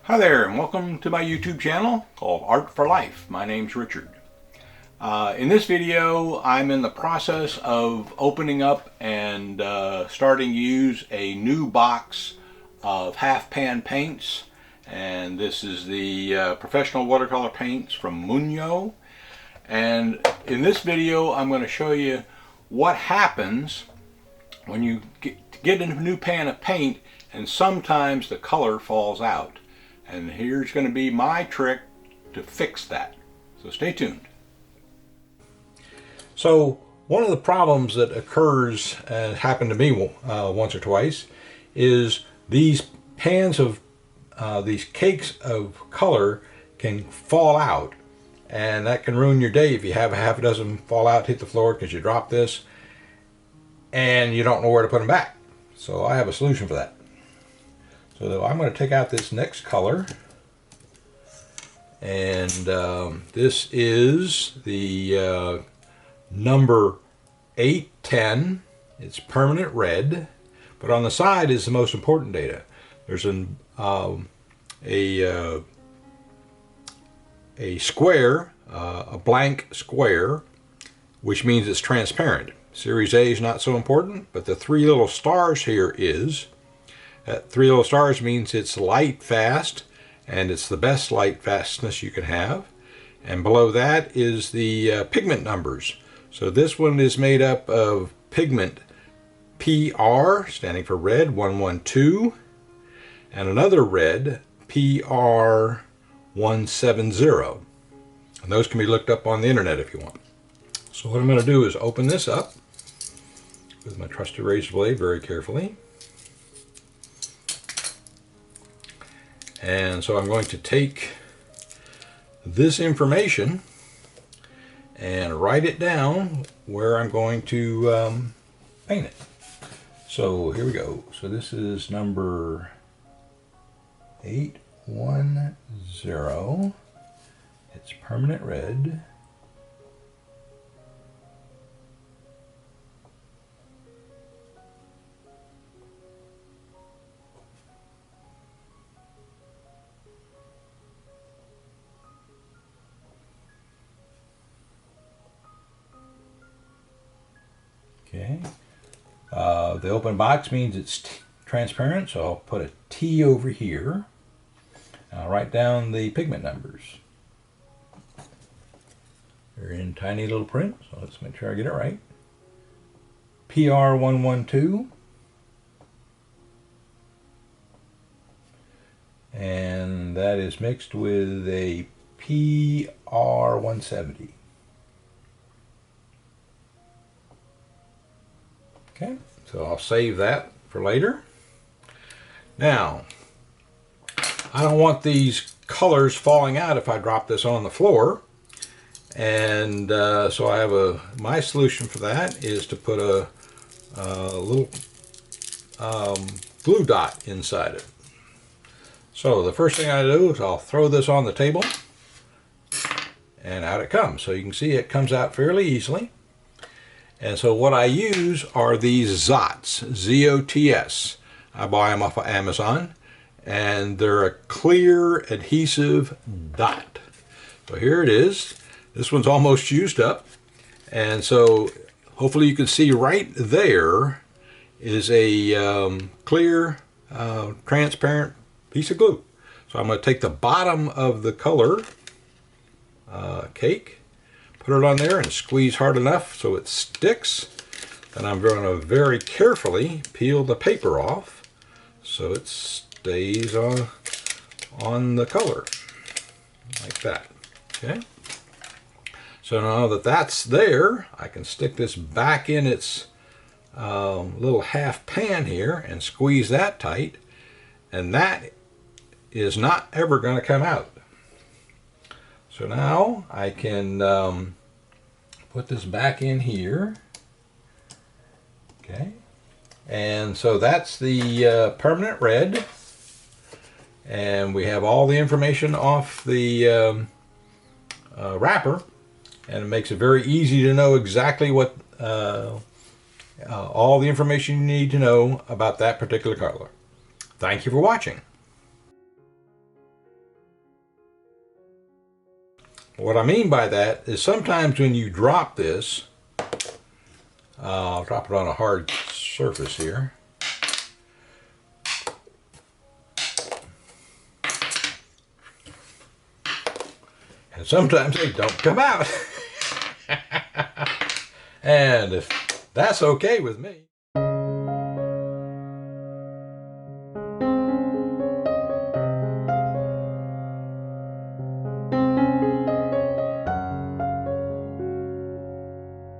Hi there, and welcome to my YouTube channel called Art for Life. My name's Richard. In this video, I'm in the process of opening up and starting to use a new box of half-pan paints. And this is the professional watercolor paints from Munyo. And in this video, I'm going to show you what happens when you get a new pan of paint and sometimes the color falls out. And here's going to be my trick to fix that. So stay tuned. So one of the problems that occurs, and happened to me once or twice, is these pans of these cakes of color can fall out, and that can ruin your day if you have a half a dozen fall out, hit the floor because you dropped this and you don't know where to put them back. So I have a solution for that. So I'm going to take out this next color, and this is the number 810. It's permanent red, but on the side is the most important data. There's a square, a blank square, which means it's transparent. Series A is not so important, but the three little stars here is. Three little stars means it's light fast, and it's the best light fastness you can have. And below that is the pigment numbers. So this one is made up of pigment PR, standing for red, 112, and another red, PR 170. And those can be looked up on the internet if you want. So what I'm going to do is open this up with my trusty razor blade very carefully. And so I'm going to take this information and write it down where I'm going to paint it. So here we go. So this is number 810. It's permanent red. Okay. The open box means it's transparent, so I'll put a T over here. I'll write down the pigment numbers. They're in tiny little print, so let's make sure I get it right. PR 112. And that is mixed with a PR 170. Okay, so I'll save that for later. Now, I don't want these colors falling out if I drop this on the floor. And so I have my solution for that is to put a little glue dot inside it. So the first thing I do is I'll throw this on the table, and out it comes. So you can see it comes out fairly easily. And so what I use are these Zots, Z-O-T-S. I buy them off of Amazon, and they're a clear adhesive dot. So here it is. This one's almost used up. And so hopefully you can see right there is a clear, transparent piece of glue. So I'm going to take the bottom of the color cake, put it on there and squeeze hard enough so it sticks. Then I'm going to very carefully peel the paper off so it stays on the color like that. Okay. So now that that's there, I can stick this back in its little half pan here and squeeze that tight, and that is not ever going to come out. So now I can put this back in here. Okay, and so that's the permanent red, and we have all the information off the wrapper, and it makes it very easy to know exactly what all the information you need to know about that particular color. Thank you for watching. What I mean by that is sometimes when you drop this, I'll drop it on a hard surface here. And sometimes they don't come out. And if that's okay with me.